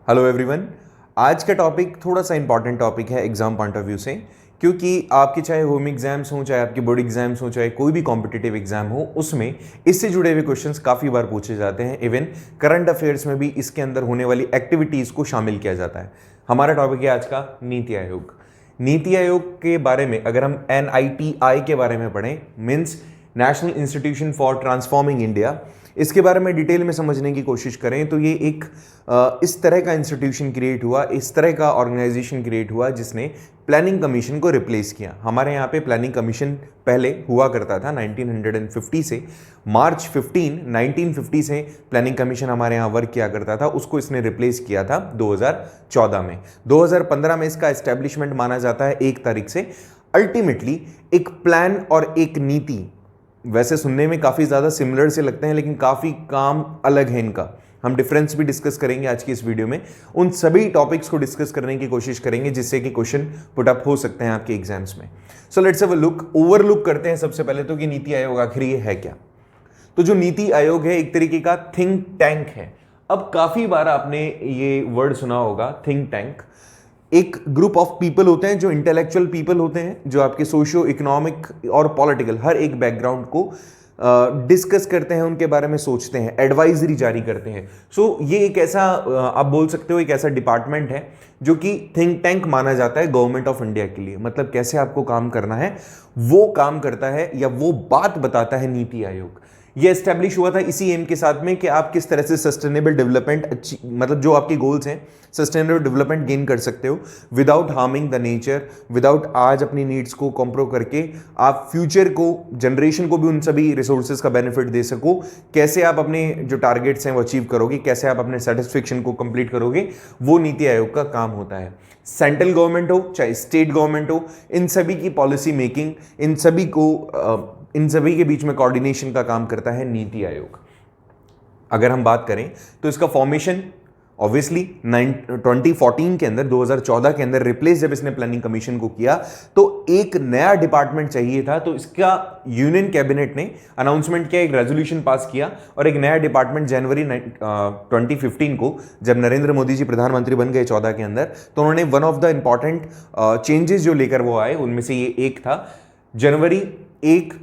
Hello everyone. आज का topic थोड़ा सा इंपॉर्टेंट टॉपिक है एग्जाम पॉइंट ऑफ व्यू से, क्योंकि आपके चाहे होम एग्जाम्स हों, चाहे आपके बोर्ड एग्जाम्स हों, चाहे कोई भी कॉम्पिटिटिव एग्जाम हो, उसमें इससे जुड़े हुए क्वेश्चंस काफ़ी बार पूछे जाते हैं। इवन करंट अफेयर्स में भी इसके अंदर होने वाली एक्टिविटीज़ को शामिल किया जाता है। हमारा टॉपिक है आज का नीति आयोग। नीति आयोग के बारे में अगर हम NITI के बारे में पढ़ें, means national institution for transforming India, इसके बारे में डिटेल में समझने की कोशिश करें तो ये एक इस तरह का इंस्टीट्यूशन क्रिएट हुआ, इस तरह का ऑर्गेनाइजेशन क्रिएट हुआ जिसने प्लानिंग कमीशन को रिप्लेस किया। हमारे यहाँ पे प्लानिंग कमीशन पहले हुआ करता था 1950 से, मार्च 15 1950 से प्लानिंग कमीशन हमारे यहाँ वर्क किया करता था। उसको इसने रिप्लेस किया था 2014 में। 2015 में इसका एस्टेब्लिशमेंट माना जाता है 1 तारीख से। अल्टीमेटली एक प्लान और एक नीति, वैसे सुनने में काफ़ी ज़्यादा सिमिलर से लगते हैं लेकिन काफ़ी काम अलग है इनका। हम डिफरेंस भी डिस्कस करेंगे आज की इस वीडियो में। उन सभी टॉपिक्स को डिस्कस करने की कोशिश करेंगे जिससे कि क्वेश्चन पुट अप हो सकते हैं आपके एग्जाम्स में। So let's have a look, overlook करते हैं सबसे पहले तो कि नीति आयोग आखिर ये है क्या। तो जो नीति आयोग है एक तरीके का थिंक टैंक है। अब काफ़ी बार आपने ये वर्ड सुना होगा, थिंक टैंक। एक ग्रुप ऑफ पीपल होते हैं जो इंटेलेक्चुअल पीपल होते हैं, जो आपके सोशियो इकोनॉमिक और पॉलिटिकल हर एक बैकग्राउंड को डिस्कस करते हैं, उनके बारे में सोचते हैं, एडवाइजरी जारी करते हैं। सो ये एक ऐसा आप बोल सकते हो एक ऐसा डिपार्टमेंट है जो कि थिंक टैंक माना जाता है गवर्नमेंट ऑफ इंडिया के लिए। मतलब कैसे आपको काम करना है वो काम करता है या वो बात बताता है नीति आयोग। ये एस्टेब्लिश हुआ था इसी एम के साथ में कि आप किस तरह से सस्टेनेबल डेवलपमेंट, मतलब जो आपके गोल्स हैं, सस्टेनेबल डेवलपमेंट गेन कर सकते हो without harming the nature, without आज अपनी नीड्स को कॉम्प्रोव करके आप फ्यूचर को, जनरेशन को भी उन सभी रिसोर्सेज का बेनिफिट दे सको। कैसे आप अपने जो टारगेट्स हैं वो अचीव करोगे, कैसे आप अपने सेटिस्फेक्शन को कंप्लीट करोगे, वो नीति आयोग का काम होता है। सेंट्रल गवर्नमेंट हो चाहे स्टेट गवर्नमेंट हो, इन सभी की पॉलिसी मेकिंग, इन सभी के बीच में कोऑर्डिनेशन का काम करता है नीति आयोग। अगर हम बात करें तो इसका फॉर्मेशन ऑब्वियसली 2014 के अंदर, 2014 के अंदर रिप्लेस जब इसने प्लानिंग कमीशन को किया तो एक नया डिपार्टमेंट चाहिए था। तो इसका यूनियन कैबिनेट ने अनाउंसमेंट किया, एक रेजोल्यूशन पास किया और एक नया डिपार्टमेंट जनवरी 2015 को जब नरेंद्र मोदी जी प्रधानमंत्री बन गए 14 के अंदर, तो उन्होंने one of the important changes जो लेकर वो आए उनमें से ये एक था। जनवरी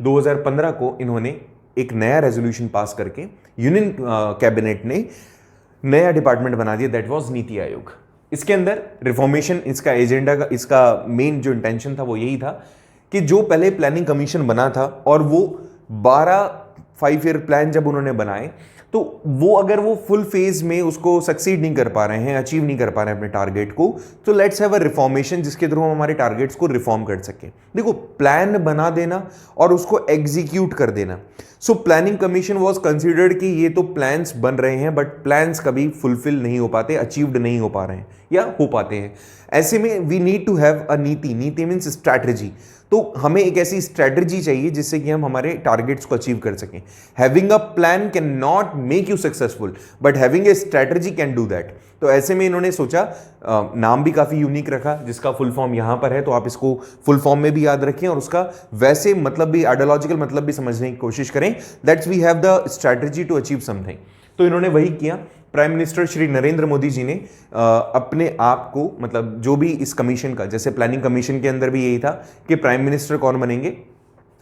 2015 को इन्होंने एक नया रेजोल्यूशन पास करके यूनियन कैबिनेट ने नया डिपार्टमेंट बना दिया, दैट वाज नीति आयोग। इसके अंदर रिफॉर्मेशन, इसका एजेंडा का, इसका मेन जो इंटेंशन था वो यही था कि जो पहले प्लानिंग कमीशन बना था और वो 12 5 ईयर प्लान जब उन्होंने बनाए तो वो अगर वो फुल फेज में उसको सक्सीड नहीं कर पा रहे हैं, अचीव नहीं कर पा रहे हैं अपने टारगेट को, तो लेट्स हैव अ रिफॉर्मेशन जिसके थ्रू हम हमारे टारगेट्स को रिफॉर्म कर सकें। देखो, प्लान बना देना और उसको एग्जीक्यूट कर देना। So planning commission was considered कि ये तो प्लान्स बन रहे हैं बट प्लान्स कभी फुलफिल नहीं हो पाते, अचीव्ड नहीं हो पा रहे हैं या हो पाते हैं। ऐसे में we need to have a नीति। नीति मीन्स स्ट्रैटेजी। तो हमें एक ऐसी स्ट्रैटेजी चाहिए जिससे कि हम हमारे टारगेट्स को अचीव कर सकें। Having a plan can not make you successful but having a strategy can do that. तो ऐसे में इन्होंने सोचा, नाम भी काफ़ी यूनिक रखा जिसका फुल फॉर्म यहाँ पर है, तो आप इसको फुल फॉर्म में भी याद रखें और उसका वैसे मतलब भी, आइडियोलॉजिकल मतलब भी समझने की कोशिश करें, that's we have the strategy to achieve something. तो इन्होंने वही किया। प्राइम मिनिस्टर श्री नरेंद्र मोदी जी ने अपने आप को, मतलब जो भी इस कमीशन का, जैसे प्लानिंग कमीशन के अंदर भी यही था कि प्राइम मिनिस्टर कौन बनेंगे,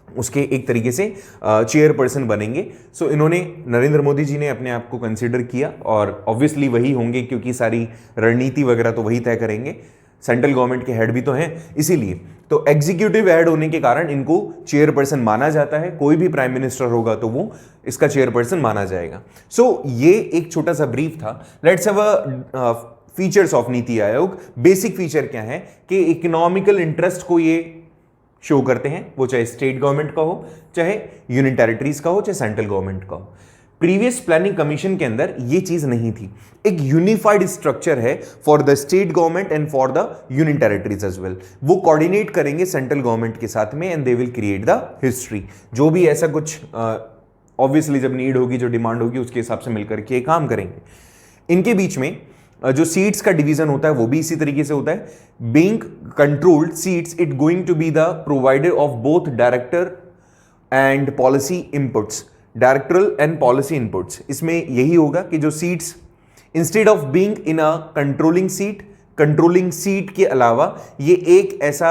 उसके एक तरीके से चेयरपर्सन बनेंगे। सो इन्होंने, नरेंद्र मोदी जी ने अपने आप को कंसीडर किया और ऑब्वियसली वही होंगे क्योंकि सारी रणनीति वगैरह तो वही तय करेंगे, सेंट्रल गवर्नमेंट के हेड भी तो हैं, इसीलिए तो एग्जीक्यूटिव हेड होने के कारण इनको चेयरपर्सन माना जाता है। कोई भी प्राइम मिनिस्टर होगा तो वो इसका चेयरपर्सन माना जाएगा। सो ये एक छोटा सा ब्रीफ था। Let's have a features of NITI Aayog. Basic feature क्या है कि इकोनॉमिकल इंटरेस्ट को ये शो करते हैं, वो चाहे स्टेट गवर्नमेंट का हो, चाहे यूनियन टेरिटरीज का हो, चाहे सेंट्रल गवर्नमेंट का हो। प्रीवियस प्लानिंग कमीशन के अंदर ये चीज नहीं थी। एक यूनिफाइड स्ट्रक्चर है for the state government and for the union territories as well. वो कोऑर्डिनेट करेंगे सेंट्रल गवर्नमेंट के साथ में and they will create the history. जो भी ऐसा कुछ ऑब्वियसली जब नीड होगी, जो डिमांड होगी, उसके हिसाब से मिलकर के काम करेंगे। इनके बीच में जो सीट्स का डिवीजन होता है वो भी इसी तरीके से होता है। Being controlled seats, it going to be the provider of both director and policy inputs. Directorial and policy inputs, इसमें यही होगा कि जो seats instead of being in a controlling seat के अलावा ये एक ऐसा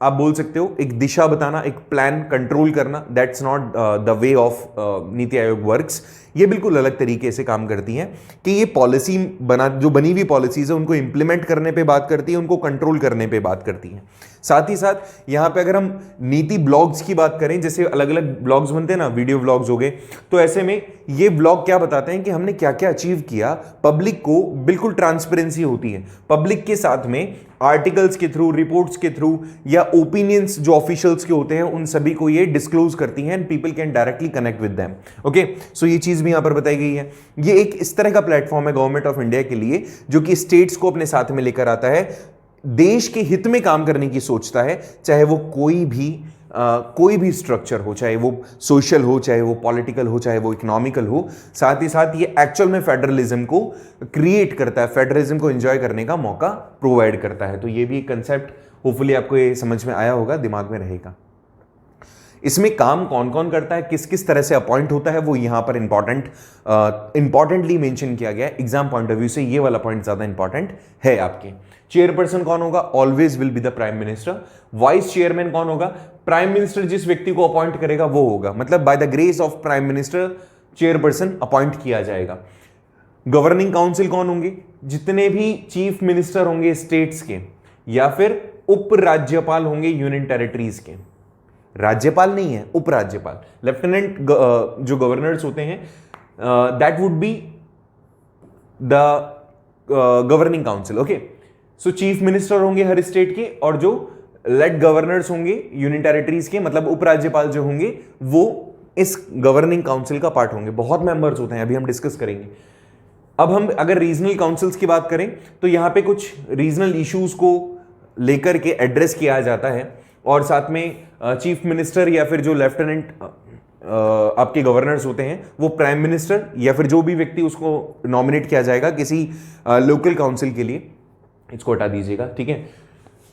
आप बोल सकते हो एक दिशा बताना, एक प्लान कंट्रोल करना, that's not the way of NITI Aayog works. ये बिल्कुल अलग तरीके से काम करती हैं कि ये पॉलिसी जो बनी हुई पॉलिसीज है उनको इंप्लीमेंट करने पे बात करती है, उनको कंट्रोल करने पे बात करती हैं। साथ ही साथ यहाँ पे अगर हम नीति ब्लॉग्स की बात करें, जैसे अलग अलग ब्लॉग्स बनते हैं ना, वीडियो ब्लॉग्स हो गए, तो ऐसे में ये ब्लॉग क्या बताते हैं कि हमने क्या क्या अचीव किया, पब्लिक को बिल्कुल ट्रांसपेरेंसी होती है, पब्लिक के साथ में आर्टिकल्स के थ्रू, रिपोर्ट्स के थ्रू या ओपिनियंस जो ऑफिशियल्स के होते हैं उन सभी को ये डिस्क्लोज करती हैं and people can directly connect with them. Okay, so ये चीज भी यहां पर बताई गई है। ये एक इस तरह का प्लेटफॉर्म है गवर्नमेंट ऑफ इंडिया के लिए जो कि स्टेट्स को अपने साथ में लेकर आता है, देश के हित में काम करने की सोचता है, चाहे वो कोई भी स्ट्रक्चर हो, चाहे वो सोशल हो, चाहे वो पॉलिटिकल हो, चाहे वो इकोनॉमिकल हो। साथ ही साथ ये एक्चुअल में फेडरलिज्म को क्रिएट करता है, फेडरलिज्म को एंजॉय करने का मौका प्रोवाइड करता है। तो ये भी कंसेप्ट होपफुली आपको ये समझ में आया होगा, दिमाग में रहेगा। इसमें काम कौन कौन करता है, किस किस तरह से अपॉइंट होता है, वो यहां पर इंपॉर्टेंटली मेंशन किया गया है। एग्जाम पॉइंट ऑफ व्यू से ये वाला पॉइंट ज्यादा इंपॉर्टेंट है आपके। चेयरपर्सन कौन होगा? Always will be the prime minister. Vice chairman कौन होगा? प्राइम मिनिस्टर जिस व्यक्ति को अपॉइंट करेगा वो होगा, मतलब by the grace of prime minister chairperson appoint किया जाएगा। गवर्निंग काउंसिल कौन होंगे? जितने भी चीफ मिनिस्टर होंगे स्टेट्स के, या फिर उपराज्यपाल होंगे यूनियन टेरिटरीज के। राज्यपाल नहीं है, उपराज्यपाल, लेफ्टिनेंट जो गवर्नर्स होते हैं, that would be the governing council. Okay, so chief minister होंगे हर स्टेट के, और जो लेड गवर्नर्स होंगे यूनियन टेरिटरीज के, मतलब उपराज्यपाल जो होंगे, वो इस गवर्निंग काउंसिल का पार्ट होंगे। बहुत मेंबर्स होते हैं, अभी हम डिस्कस करेंगे। अब हम अगर रीजनल काउंसिल्स की बात करें तो यहां पे कुछ रीजनल इश्यूज को लेकर के एड्रेस किया जाता है, और साथ में चीफ मिनिस्टर या फिर जो लेफ्टिनेंट आपके गवर्नर्स होते हैं वो प्राइम मिनिस्टर या फिर जो भी व्यक्ति उसको नॉमिनेट किया जाएगा किसी लोकल काउंसिल के लिए, इसको हटा दीजिएगा, ठीक है।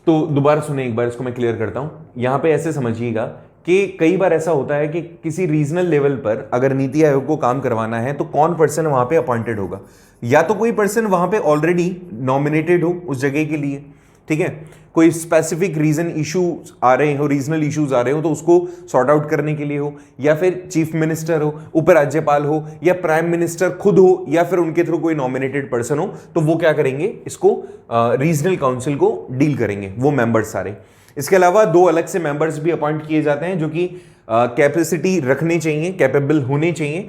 तो दोबारा सुने एक बार, इसको मैं क्लियर करता हूं। यहां पे ऐसे समझिएगा कि कई बार ऐसा होता है कि किसी रीजनल लेवल पर अगर नीति आयोग को काम करवाना है तो कौन पर्सन वहां पे अपॉइंटेड होगा, या तो कोई पर्सन वहां पे ऑलरेडी नॉमिनेटेड हो उस जगह के लिए, ठीक है, कोई स्पेसिफिक रीजन इशू आ रहे हो, रीजनल इश्यूज आ रहे हो तो उसको सॉर्ट आउट करने के लिए हो, या फिर चीफ मिनिस्टर हो, उपराज्यपाल हो, या प्राइम मिनिस्टर खुद हो, या फिर उनके थ्रू कोई नॉमिनेटेड पर्सन हो, तो वो क्या करेंगे, इसको रीजनल काउंसिल को डील करेंगे वो मेंबर्स सारे। इसके अलावा दो अलग से मेंबर्स भी अपॉइंट किए जाते हैं जो कि कैपेसिटी रखने चाहिए, कैपेबल होने चाहिए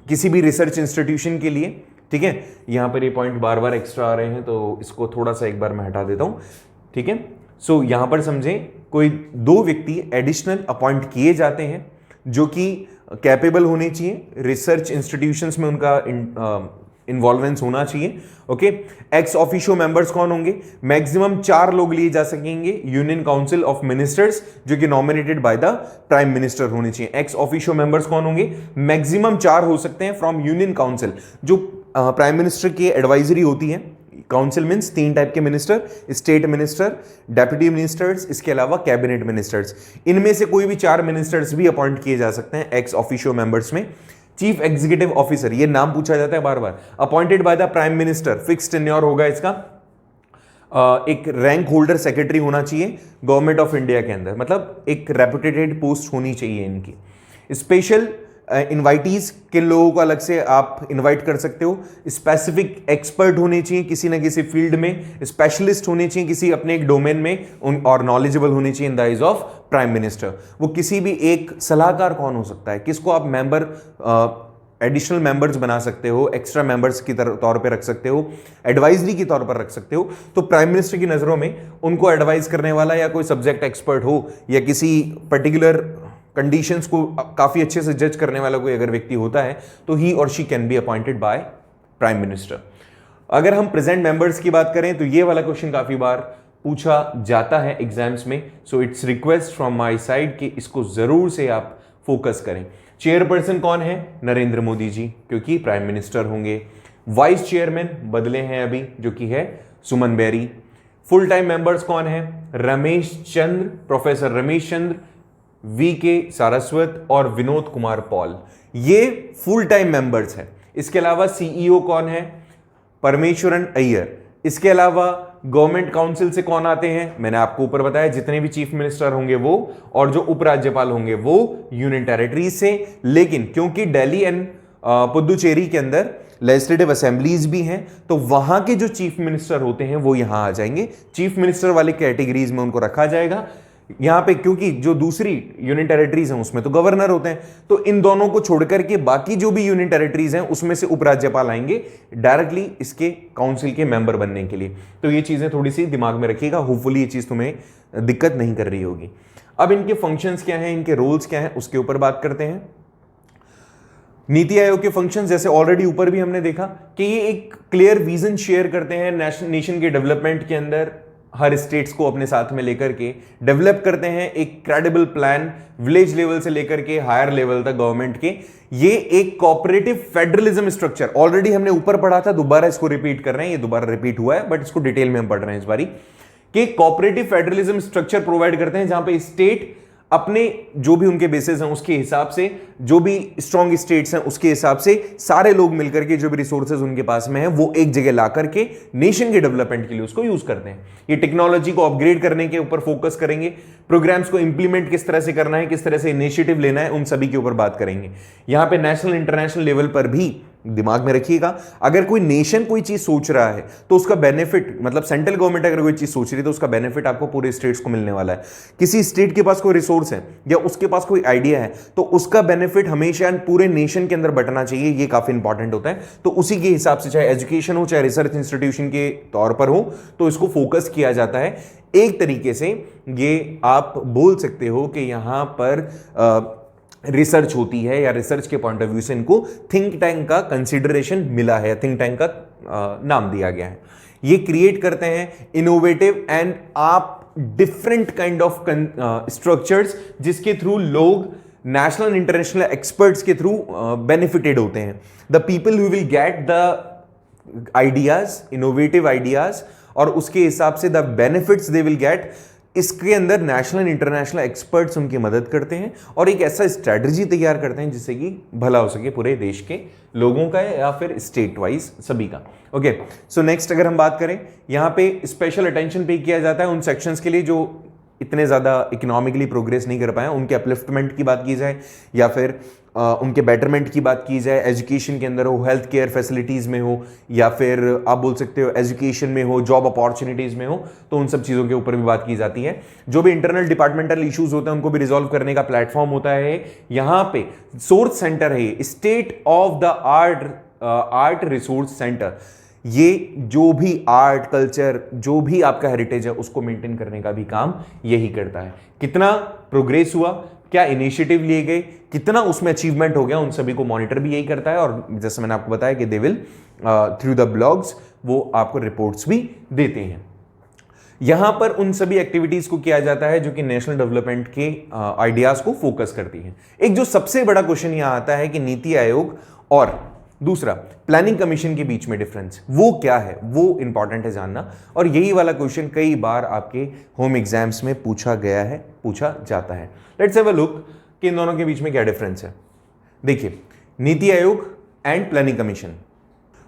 किसी भी रिसर्च इंस्टीट्यूशन के लिए, ठीक है। यहां पर ये पॉइंट बार बार एक्स्ट्रा आ रहे हैं तो इसको थोड़ा सा एक बार मैं हटा देता हूं, ठीक है। सो यहां पर समझें, कोई दो व्यक्ति एडिशनल अपॉइंट किए जाते हैं जो कि कैपेबल होने चाहिए, रिसर्च इंस्टीट्यूशंस में उनका इन्वॉल्वेंस होना चाहिए। ओके, एक्स ऑफिशियो मेंबर्स कौन होंगे? मैक्सिमम 4 लोग लिए जा सकेंगे यूनियन काउंसिल ऑफ मिनिस्टर्स जो कि nominated by the prime minister होने चाहिए। एक्स ऑफिशियो मेंबर्स कौन होंगे? मैक्सिमम 4 हो सकते हैं फ्रॉम यूनियन काउंसिल, जो प्राइम मिनिस्टर की एडवाइजरी होती है। काउंसिल मीन्स 3 टाइप के minister, state minister, deputy ministers, इसके अलावा कैबिनेट मिनिस्टर्स। इनमें से कोई भी 4 मिनिस्टर्स भी अपॉइंट किए जा सकते हैं एक्स ऑफिशियो मेंबर्स में। चीफ एग्जीक्यूटिव ऑफिसर, ये नाम पूछा जाता है बार बार, appointed by the prime minister, fix tenure होगा इसका। एक रैंक होल्डर सेक्रेटरी होना चाहिए गवर्नमेंट ऑफ इंडिया के अंदर, मतलब एक रेपुटेटेड पोस्ट होनी चाहिए इनकी। स्पेशल इनवाइटीज किन लोगों को अलग से आप इनवाइट कर सकते हो? स्पेसिफिक एक्सपर्ट होने चाहिए किसी ना किसी फील्ड में, स्पेशलिस्ट होने चाहिए किसी अपने एक डोमेन में, और नॉलेजेबल होने चाहिए in the eyes of prime minister. वो किसी भी एक सलाहकार कौन हो सकता है, किसको आप मेंबर एडिशनल मेंबर्स बना सकते हो, एक्स्ट्रा मेंबर्स की तौर पे रख सकते हो, एडवाइजरी के तौर पर रख सकते हो। तो प्राइम मिनिस्टर की नजरों में उनको एडवाइज करने वाला या कोई सब्जेक्ट एक्सपर्ट हो, या किसी पर्टिकुलर कंडीशंस को काफी अच्छे से जज करने वाला कोई अगर व्यक्ति होता है तो ही और she can be appointed by prime minister. अगर हम प्रेजेंट मेंबर्स की बात करें तो ये वाला क्वेश्चन काफी बार पूछा जाता है एग्जाम्स में, so it's request from my side कि इसको जरूर से आप फोकस करें। चेयरपर्सन कौन है? नरेंद्र मोदी जी, क्योंकि प्राइम मिनिस्टर होंगे। वाइस चेयरमैन बदले हैं अभी, जो कि है सुमन बेरी। फुल टाइम मेंबर्स कौन है? Ramesh Chandra, professor Ramesh Chandra, VK. सारस्वत और विनोद कुमार पॉल, ये फुल टाइम मेंबर्स हैं। इसके अलावा सीईओ कौन है? परमेश्वरन अय्यर। इसके अलावा गवर्नमेंट काउंसिल से कौन आते हैं, मैंने आपको ऊपर बताया, जितने भी चीफ मिनिस्टर होंगे वो, और जो उपराज्यपाल होंगे वो यूनियन टेरिटरीज से। लेकिन क्योंकि दिल्ली एंड पुदुचेरी के अंदर लेजिस्लेटिव असेंबलीज भी हैं, तो वहां के जो चीफ मिनिस्टर होते हैं वो यहां आ जाएंगे। चीफ मिनिस्टर वाले कैटेगरीज में उनको रखा जाएगा यहां पे, क्योंकि जो दूसरी यूनियन टेरिटरीज हैं उसमें तो गवर्नर होते हैं, तो इन दोनों को छोड़कर के बाकी जो भी यूनियन टेरिटरीज हैं उसमें से उपराज्यपाल आएंगे डायरेक्टली इसके काउंसिल के मेंबर बनने के लिए। तो ये चीजें थोड़ी सी दिमाग में रखिएगा, होपफुली ये चीज तुम्हें दिक्कत नहीं कर रही होगी। अब इनके फंक्शंस क्या हैं, इनके रोल्स क्या हैं, उसके ऊपर बात करते हैं। नीति आयोग के फंक्शंस, जैसे ऑलरेडी ऊपर भी हमने देखा कि ये एक क्लियर विजन शेयर करते हैं नेशन के डेवलपमेंट के अंदर, हर स्टेट्स को अपने साथ में लेकर के डेवलप करते हैं एक क्रेडिबल प्लान, विलेज लेवल से लेकर के हायर लेवल तक गवर्नमेंट के। ये एक कोऑपरेटिव फेडरलिज्म स्ट्रक्चर, ऑलरेडी हमने ऊपर पढ़ा था, दोबारा इसको रिपीट कर रहे हैं, ये दोबारा रिपीट हुआ है बट इसको डिटेल में हम पढ़ रहे हैं इस बारी, कि कोऑपरेटिव फेडरलिज्म स्ट्रक्चर प्रोवाइड करते हैं जहां पे स्टेट अपने जो भी उनके बेसिस हैं उसके हिसाब से, जो भी स्ट्रॉन्ग स्टेट्स हैं उसके हिसाब से सारे लोग मिलकर के जो भी रिसोर्सेज उनके पास में है वो एक जगह ला करके नेशन के डेवलपमेंट के लिए उसको यूज करते हैं। ये टेक्नोलॉजी को अपग्रेड करने के ऊपर फोकस करेंगे, प्रोग्राम्स को इंप्लीमेंट किस तरह से करना है, किस तरह से इनिशिएटिव लेना है, उन सभी के ऊपर बात करेंगे। यहां पे नेशनल इंटरनेशनल लेवल पर भी दिमाग में रखिएगा, अगर कोई नेशन कोई चीज सोच रहा है तो उसका बेनिफिट, मतलब सेंट्रल गवर्नमेंट अगर कोई चीज सोच रही है तो उसका बेनिफिट आपको पूरे स्टेट्स को मिलने वाला है। किसी स्टेट के पास कोई रिसोर्स है या उसके पास कोई आइडिया है तो उसका बेनिफिट हमेशा पूरे नेशन के अंदर बंटना चाहिए, ये काफी इंपॉर्टेंट होता है। तो उसी के हिसाब से चाहे एजुकेशन हो चाहे रिसर्च इंस्टीट्यूशन के तौर पर हो तो इसको फोकस किया जाता है। एक तरीके से ये आप बोल सकते हो कि यहां पर रिसर्च होती है या रिसर्च के पॉइंट ऑफ व्यू से इनको थिंक टैंक का कंसिडरेशन मिला है, थिंक टैंक का नाम दिया गया है। ये क्रिएट करते हैं इनोवेटिव एंड आप डिफरेंट काइंड ऑफ स्ट्रक्चर्स जिसके थ्रू लोग नेशनल एंड इंटरनेशनल एक्सपर्ट्स के थ्रू बेनिफिटेड होते हैं। The people who will get the ideas, innovative ideas, और उसके हिसाब से the benefits they will get, इसके अंदर नेशनल एंड इंटरनेशनल एक्सपर्ट्स उनकी मदद करते हैं और एक ऐसा स्ट्रैटेजी तैयार करते हैं जिससे कि भला हो सके पूरे देश के लोगों का या फिर स्टेट वाइज सभी का। ओके, सो नेक्स्ट अगर हम बात करें, यहाँ पे स्पेशल अटेंशन पे किया जाता है उन सेक्शंस के लिए जो इतने ज़्यादा इकोनॉमिकली प्रोग्रेस नहीं कर पाए, उनके अपलिफ्टमेंट की बात की जाए या फिर उनके बेटरमेंट की बात की जाए, एजुकेशन के अंदर हो, हेल्थ केयर फैसिलिटीज़ में हो, या फिर आप बोल सकते हो एजुकेशन में हो, जॉब अपॉर्चुनिटीज़ में हो, तो उन सब चीज़ों के ऊपर भी बात की जाती है। जो भी इंटरनल डिपार्टमेंटल इश्यूज होते हैं उनको भी रिजॉल्व करने का प्लेटफॉर्म होता है। यहाँ पे सोर्स सेंटर है, state of the art resource centre. ये जो भी आर्ट कल्चर, जो भी आपका हेरिटेज है उसको मेंटेन करने का भी काम यही करता है। कितना प्रोग्रेस हुआ, क्या इनिशिएटिव लिए गए, कितना उसमें अचीवमेंट हो गया, उन सभी को मॉनिटर भी यही करता है। और जैसे मैंने आपको बताया कि they will through the blogs वो आपको रिपोर्ट्स भी देते हैं। यहां पर उन सभी एक्टिविटीज को किया जाता है जो कि नेशनल डेवलपमेंट के आइडियाज को फोकस करती हैं। एक जो सबसे बड़ा क्वेश्चन यहां आता है कि नीति आयोग और दूसरा प्लानिंग कमीशन के बीच में डिफरेंस वो क्या है, वो इंपॉर्टेंट है जानना। और यही वाला क्वेश्चन कई बार आपके होम एग्जाम्स में पूछा गया है, पूछा जाता है। लेट्स हैव अ लुक कि इन दोनों के बीच में क्या डिफरेंस है। देखिए, NITI Aayog and planning commission,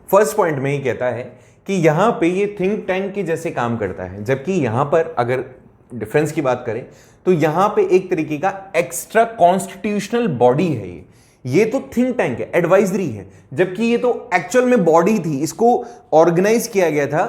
first point में ही कहता है कि यहां पे ये थिंक टैंक के जैसे काम करता है, जबकि यहां पर अगर डिफरेंस की बात करें तो यहां पे एक तरीके का एक्स्ट्रा कॉन्स्टिट्यूशनल बॉडी है। ये तो थिंक टैंक है, एडवाइजरी है, जबकि ये तो एक्चुअल में बॉडी थी। इसको ऑर्गेनाइज किया गया था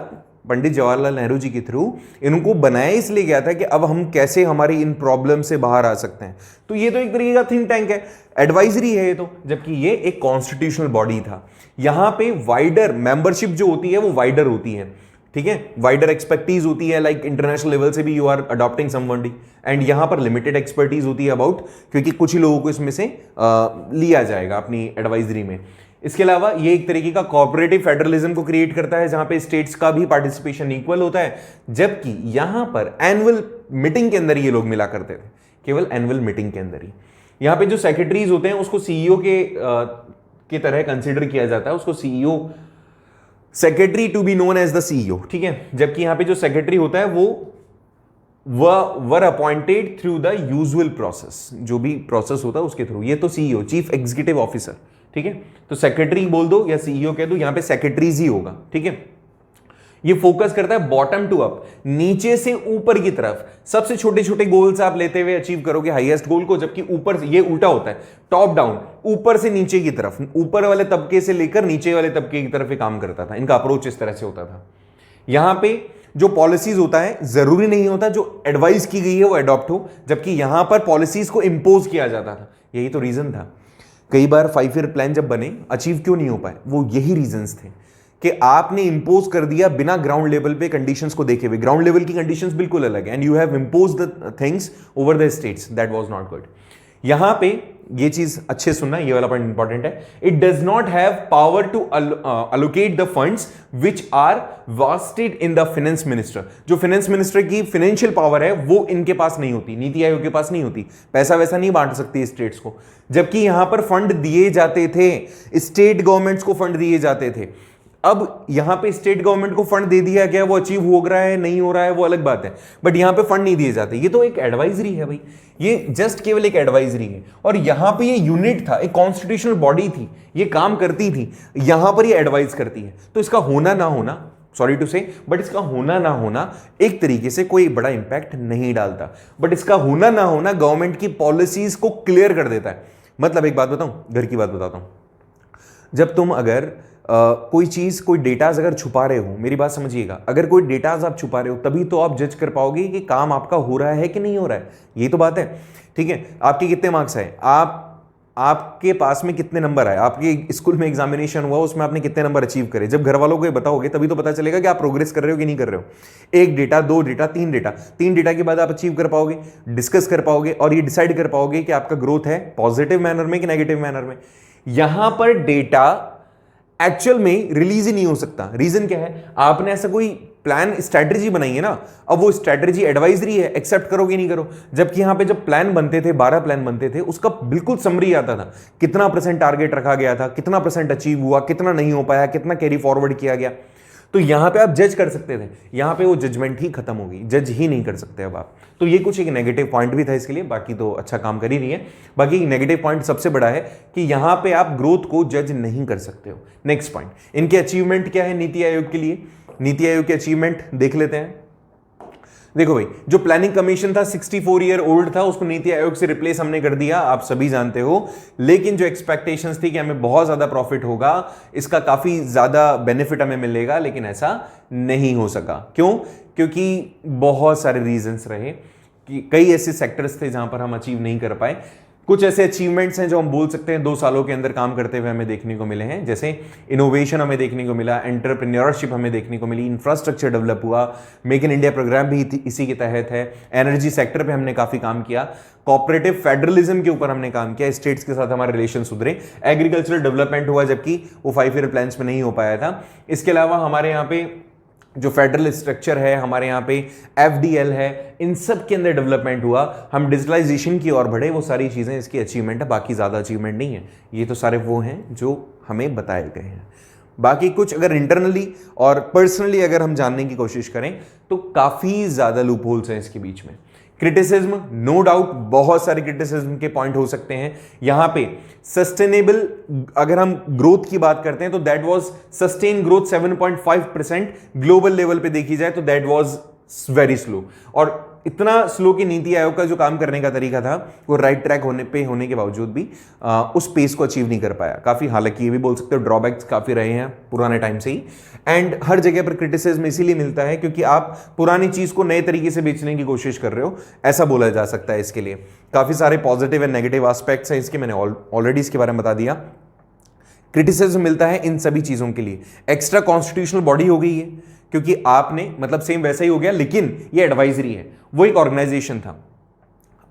पंडित जवाहरलाल नेहरू जी के थ्रू, इनको बनाया इसलिए गया था कि अब हम कैसे हमारी इन प्रॉब्लम से बाहर आ सकते हैं। तो ये तो एक तरीके का थिंक टैंक है, एडवाइजरी है ये तो, जबकि ये एक कॉन्स्टिट्यूशनल बॉडी था। यहां पे वाइडर मेंबरशिप जो होती है वो वाइडर होती है, ठीक है, वाइडर एक्सपर्टीज होती है, लाइक इंटरनेशनल लेवल से भी you are adopting somebody, and यहां पर लिमिटेड एक्सपर्टीज होती है अबाउट, क्योंकि कुछ ही लोगों को इसमें से लिया जाएगा अपनी एडवाइजरी में। इसके अलावा ये एक तरीके का कोऑपरेटिव फेडरलिज्म को क्रिएट करता है जहां पे स्टेट्स का भी पार्टिसिपेशन इक्वल होता है, जबकि यहां पर एनुअल मीटिंग के अंदर ये लोग मिला करते थे, केवल एनुअल मीटिंग के अंदर ही। यहां पे जो सेक्रेटरीज होते हैं उसको सीईओ के तरह कंसिडर किया जाता है, उसको CEO, secretary to be known as the CEO, ठीक है, जबकि यहां पे जो सेक्रेटरी होता है वो were appointed through the usual process, जो भी प्रोसेस होता है उसके थ्रू। ये तो सीईओ, चीफ एग्जीक्यूटिव ऑफिसर, ठीक है, तो सेक्रेटरी बोल दो या सीईओ कह दो, यहां पे सेक्रेटरीज ही होगा। ठीक है, ये फोकस करता है बॉटम टू अप, नीचे से ऊपर की तरफ। सबसे छोटे छोटे गोल्स आप लेते हुए अचीव करोगे हाईएस्ट गोल को, जबकि ऊपर ये उल्टा होता है, टॉप डाउन, ऊपर से नीचे की तरफ, ऊपर वाले तबके से लेकर नीचे वाले तबके की तरफ ये काम करता था। इनका अप्रोच इस तरह से होता था। यहां पे जो पॉलिसीज होता है, जरूरी नहीं होता जो एडवाइस की गई है वो अडॉप्ट हो, जबकि यहां पर पॉलिसीज को इंपोज किया जाता था। यही तो रीजन था कई बार 5 ईयर प्लान जब बने अचीव क्यों नहीं हो पाए, वो यही रीजंस थे कि आपने इंपोज कर दिया बिना ग्राउंड लेवल पे कंडीशंस को देखे हुए। ग्राउंड लेवल की कंडीशंस बिल्कुल अलग है, and you have impose the things over the states, that was not good. यहां पे ये चीज अच्छे सुनना, ये वाला पॉइंट इंपॉर्टेंट है। It does not have power to allocate the funds which are wasted in the finance minister. जो फाइनेंस मिनिस्टर की फाइनेंशियल पावर है वो इनके पास नहीं होती, नीति आयोग के पास नहीं होती। पैसा वैसा नहीं बांट सकती स्टेट्स को, जबकि यहां पर फंड दिए जाते थे, स्टेट गवर्नमेंट्स को फंड दिए जाते थे। अब यहां पे स्टेट गवर्नमेंट को फंड दे दिया गया, वो अचीव हो रहा है नहीं हो रहा है वो अलग बात है, बट यहां पे फंड नहीं दिए जाते। ये तो एक एडवाइजरी है भाई, ये जस्ट केवल एक एडवाइजरी है। और यहां पे ये यूनिट था, एक कॉन्स्टिट्यूशनल बॉडी थी, ये काम करती थी, यहां पर ये एडवाइज करती है। तो इसका होना ना होना, सॉरी टू से, बट इसका होना ना होना एक तरीके से कोई बड़ा इंपैक्ट नहीं डालता, बट इसका होना ना होना गवर्नमेंट की पॉलिसीज को क्लियर कर देता है। मतलब एक बात बताऊं, घर की बात बताता हूं, जब तुम अगर कोई चीज, कोई डेटाज अगर छुपा रहे हो, मेरी बात समझिएगा, अगर कोई डेटाज आप छुपा रहे हो तभी तो आप जज कर पाओगे कि काम आपका हो रहा है कि नहीं हो रहा है। ये तो बात है। ठीक है, आपके कितने मार्क्स आए, आपके पास में कितने नंबर आए, आपके स्कूल में एग्जामिनेशन हुआ उसमें आपने कितने नंबर अचीव करे, जब घर वालों को ये बताओगे तभी तो पता चलेगा कि आप प्रोग्रेस कर रहे हो कि नहीं कर रहे हो। एक डेटा, दो डेटा, तीन डेटा, तीन डेटा के बाद आप अचीव कर पाओगे, डिस्कस कर पाओगे और ये डिसाइड कर पाओगे कि आपका ग्रोथ है पॉजिटिव मैनर में कि नेगेटिव मैनर में। यहां पर डेटा एक्चुअल में रिलीज ही नहीं हो सकता। रीजन क्या है, आपने ऐसा कोई प्लान स्ट्रैटेजी बनाई है ना, अब वो स्ट्रैटेजी एडवाइजरी है, एक्सेप्ट करोगे नहीं करो। जबकि यहां पे जब प्लान बनते थे, 12 प्लान बनते थे, उसका बिल्कुल समरी आता था, कितना % टारगेट रखा गया था, कितना % अचीव हुआ, कितना नहीं हो पाया, कितना कैरी फॉरवर्ड किया गया। तो यहां पे आप जज कर सकते थे, यहां पे वो जजमेंट ही खत्म हो गई, जज ही नहीं कर सकते अब आप। तो ये कुछ एक नेगेटिव पॉइंट भी था इसके लिए, बाकी तो अच्छा काम कर ही रही है। बाकी नेगेटिव पॉइंट सबसे बड़ा है कि यहां पे आप ग्रोथ को जज नहीं कर सकते हो। नेक्स्ट पॉइंट, इनके अचीवमेंट क्या है नीति आयोग के लिए। नीति आयोग के अचीवमेंट देख लेते हैं। देखो भाई, जो प्लानिंग कमीशन था 64 ईयर ओल्ड था, उसको नीति आयोग से रिप्लेस हमने कर दिया, आप सभी जानते हो। लेकिन जो एक्सपेक्टेशंस थी कि हमें बहुत ज्यादा प्रॉफिट होगा, इसका काफी ज्यादा बेनिफिट हमें मिलेगा, लेकिन ऐसा नहीं हो सका। क्यों? क्योंकि बहुत सारे रीजंस रहे कि कई ऐसे सेक्टर्स थे जहां पर हम अचीव नहीं कर पाए। कुछ ऐसे अचीवमेंट्स हैं जो हम बोल सकते हैं 2 सालों के अंदर काम करते हुए हमें देखने को मिले हैं, जैसे इनोवेशन हमें देखने को मिला, एंटरप्रेन्योरशिप हमें देखने को मिली, इंफ्रास्ट्रक्चर डेवलप हुआ, मेक इन इंडिया प्रोग्राम भी इसी के तहत है, एनर्जी सेक्टर पे हमने काफी काम किया, कोऑपरेटिव फेडरलिज्म के ऊपर हमने काम किया, स्टेट्स के साथ हमारे रिलेशन सुधरे, एग्रीकल्चरल डेवलपमेंट हुआ जबकि वो 5 ईयर प्लान्स में नहीं हो पाया था। इसके अलावा हमारे यहाँ पे जो फेडरल स्ट्रक्चर है, हमारे यहाँ पे एफडीएल है, इन सब के अंदर डेवलपमेंट हुआ, हम डिजिटलाइजेशन की ओर बढ़े, वो सारी चीजें इसकी अचीवमेंट है, बाकी ज्यादा अचीवमेंट नहीं है। ये तो सारे वो हैं जो हमें बताए गए हैं। बाकी कुछ अगर इंटरनली और पर्सनली अगर हम जानने की कोशिश करें तो काफी ज्यादा लूप होल्स हैं इसके बीच में। क्रिटिसिज्म, नो डाउट बहुत सारे क्रिटिसिज्म के पॉइंट हो सकते हैं। यहां पे सस्टेनेबल अगर हम ग्रोथ की बात करते हैं तो that was sustain growth 7.5%, global level पे देखी जाए तो दैट वाज वेरी स्लो। और इतना स्लो कि नीति आयोग का जो काम करने का तरीका था वो राइट ट्रैक होने के बावजूद भी उस पेस को अचीव नहीं कर पाया। काफी, हालांकि ये भी बोल सकते हो ड्रॉबैक्स काफी रहे हैं पुराने टाइम से ही। एंड हर जगह पर क्रिटिसिज्म इसीलिए मिलता है क्योंकि आप पुरानी चीज को नए तरीके से बेचने की कोशिश कर रहे हो, ऐसा बोला जा सकता है। इसके लिए काफी सारे पॉजिटिव एंड नेगेटिव एस्पेक्ट्स हैं इसके, मैंने ऑलरेडी इसके बारे में बता दिया। क्रिटिसिज्म मिलता है इन सभी चीजों के लिए। एक्स्ट्रा कॉन्स्टिट्यूशनल बॉडी हो गई है क्योंकि आपने, मतलब सेम वैसा ही हो गया, लेकिन ये एडवाइजरी है, वो एक ऑर्गेनाइजेशन था,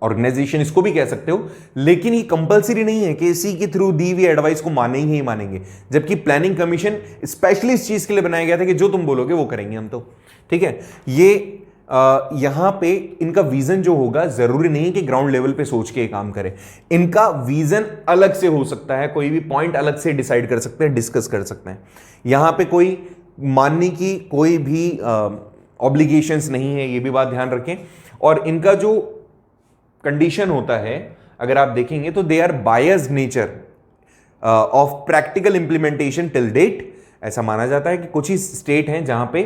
ऑर्गेनाइजेशन इसको भी कह सकते हो, लेकिन ये कंपलसरी नहीं है कि इसी के थ्रू दी हुई एडवाइस को मानेंगे ही मानेंगे। जबकि प्लानिंग कमीशन स्पेशली इस चीज के लिए बनाया गया था कि जो तुम बोलोगे वो करेंगे हम तो। ठीक है, ये यहां पे इनका विजन जो होगा जरूरी नहीं कि ग्राउंड लेवल पे सोच के काम करें, इनका विजन अलग से हो सकता है, कोई भी पॉइंट अलग से डिसाइड कर सकते हैं, डिस्कस कर सकते हैं। यहां पे कोई मानने की कोई भी ऑब्लिगेशंस नहीं है, ये भी बात ध्यान रखें। और इनका जो कंडीशन होता है अगर आप देखेंगे तो they are biased nature. Of practical implementation till date. ऐसा माना जाता है कि कुछ ही स्टेट हैं जहां पे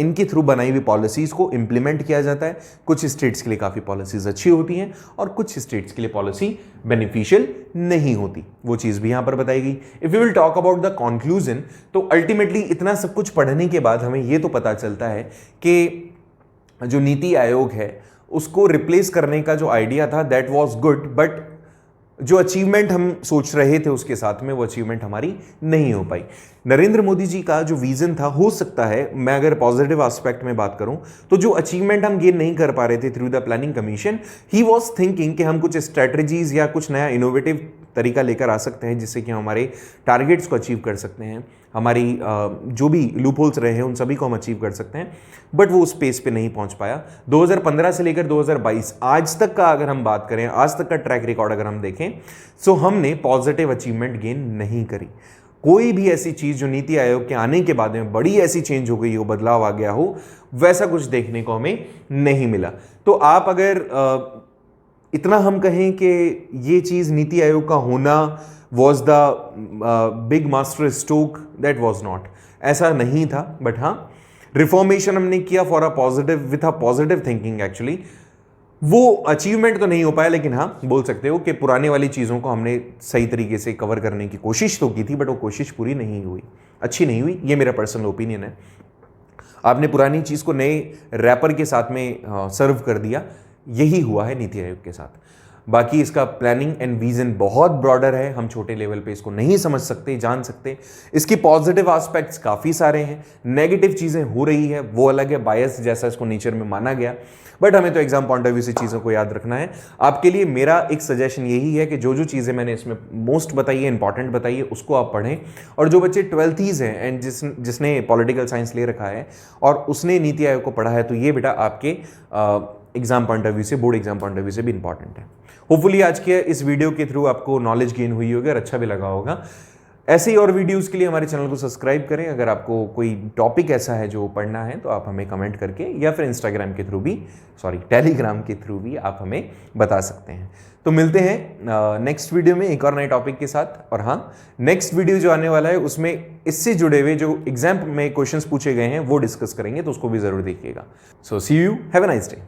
इनके थ्रू बनाई हुई पॉलिसीज को इंप्लीमेंट किया जाता है। कुछ स्टेट्स के लिए काफ़ी पॉलिसीज अच्छी होती हैं और कुछ स्टेट्स के लिए पॉलिसी बेनिफिशियल नहीं होती, वो चीज़ भी यहां पर बताई गई। If you will talk about the conclusion, तो अल्टीमेटली इतना सब कुछ पढ़ने के बाद हमें ये तो पता चलता है कि जो नीति आयोग है उसको रिप्लेस करने का जो आइडिया था दैट वाज गुड, बट जो अचीवमेंट हम सोच रहे थे उसके साथ में वो अचीवमेंट हमारी नहीं हो पाई। नरेंद्र मोदी जी का जो विजन था, हो सकता है मैं अगर पॉजिटिव एस्पेक्ट में बात करूं तो जो अचीवमेंट हम गेन नहीं कर पा रहे थे through the planning commission, he was thinking कि हम कुछ स्ट्रेटजीज या कुछ नया इनोवेटिव तरीका लेकर आ सकते हैं जिससे कि हम हमारे टारगेट्स को अचीव कर सकते हैं, हमारी जो भी लूप होल्स रहे हैं उन सभी को हम अचीव कर सकते हैं, बट वो उस पेस पे नहीं पहुंच पाया। 2015 से लेकर 2022 आज तक का अगर हम बात करें, आज तक का ट्रैक रिकॉर्ड अगर हम देखें, सो हमने पॉजिटिव अचीवमेंट गेन नहीं करी। कोई भी ऐसी चीज जो नीति आयोग के आने के बाद में बड़ी ऐसी चेंज हो गई हो, बदलाव आ गया हो, वैसा कुछ देखने को हमें नहीं मिला। तो आप अगर इतना हम कहें कि ये चीज नीति आयोग का होना was the big master stroke, that was not, ऐसा नहीं था। बट हाँ, रिफॉर्मेशन हमने किया for a positive, with a positive thinking actually. वो अचीवमेंट तो नहीं हो पाया, लेकिन हाँ बोल सकते हो कि पुराने वाली चीज़ों को हमने सही तरीके से कवर करने की कोशिश तो की थी, बट वो कोशिश पूरी नहीं हुई, अच्छी नहीं हुई। ये मेरा पर्सनल ओपिनियन है। आपने पुरानी चीज़ को नए रैपर के साथ में सर्व कर दिया, यही हुआ है नीति आयोग के साथ। बाकी इसका प्लानिंग एंड विजन बहुत ब्रॉडर है, हम छोटे लेवल पे इसको नहीं समझ सकते, जान सकते। इसकी पॉजिटिव एस्पेक्ट्स काफ़ी सारे हैं, नेगेटिव चीज़ें हो रही है वो अलग है, बायस जैसा इसको नेचर में माना गया, बट हमें तो एग्जाम पॉइंट ऑफ व्यू से चीज़ों को याद रखना है। आपके लिए मेरा एक सजेशन यही है कि जो जो चीज़ें मैंने इसमें मोस्ट बताई है, इंपॉर्टेंट बताई है, उसको आप पढ़ें। और जो बच्चे 12th हैं एंड जिसने पॉलिटिकल साइंस ले रखा है और उसने नीति आयोग को पढ़ा है, तो ये बेटा आपके एग्जाम पॉइंट ऑफ व्यू से, board exam point of view से भी इंपॉर्टेंट है। होपफुली आज के इस वीडियो के थ्रू आपको नॉलेज गेन हुई होगी और अच्छा भी लगा होगा। ऐसे ही और वीडियोस के लिए हमारे चैनल को सब्सक्राइब करें। अगर आपको कोई टॉपिक ऐसा है जो पढ़ना है तो आप हमें कमेंट करके या फिर इंस्टाग्राम के थ्रू भी, टेलीग्राम के थ्रू भी आप हमें बता सकते हैं। तो मिलते हैं नेक्स्ट वीडियो में एक और नए टॉपिक के साथ। और हाँ, नेक्स्ट वीडियो जो आने वाला है उसमें इससे जुड़े हुए जो एग्जाम में क्वेश्चंस पूछे गए हैं वो डिस्कस करेंगे, तो उसको भी जरूर देखिएगा। So see you, have a nice day.